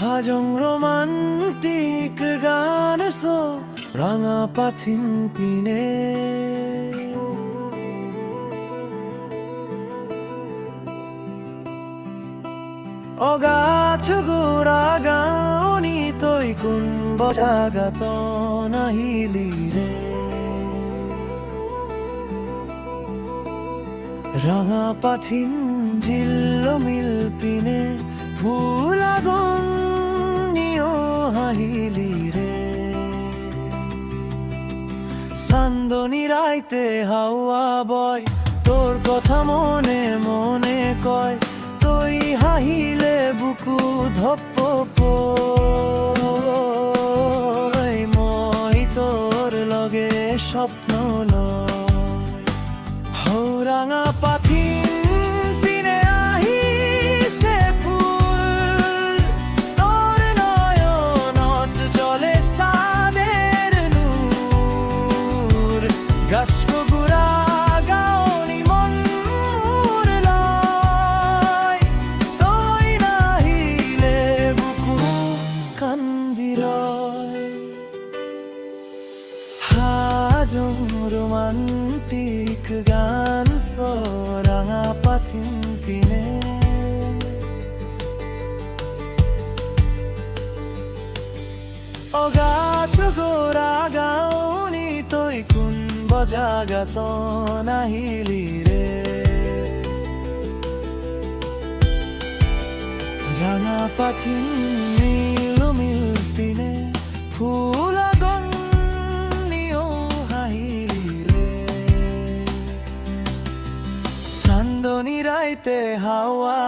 Hajong romantic গানসো রাঙা পাথিন পিনে অগাছ গোরা গাওনি তৈ কোন বজাগাত নাহিলি রে রাঙা পাথিন জিল্লো মিল পিনে ফুল আগুন নিও হাহিলি রে চান্দনি রাইতে হাওয়া বয় তোর কথা মনে মনে কয় তই হাহিলে বুকু ধপ্প মই তোর লগে স্বপ্ন লয় হৌরাঙা পাথিন পিনে আহিছে ফুল তোর নয়নত জলে সাদের নূর গাছকো গুড়া গাওনি মন মোর লয় তই নাহিলে বুকু কান্দি রয় হাজং romantic গান রাঙা পাথিন পিনে অগাছ গোরা গাওনি তৈ কোন বজাগাত নাহিলি রে রাঙা পাথিন মিল মিল পিনে ফুল আগুন নিও হাহিলি রে চান্দনি রাইতে হাওয়া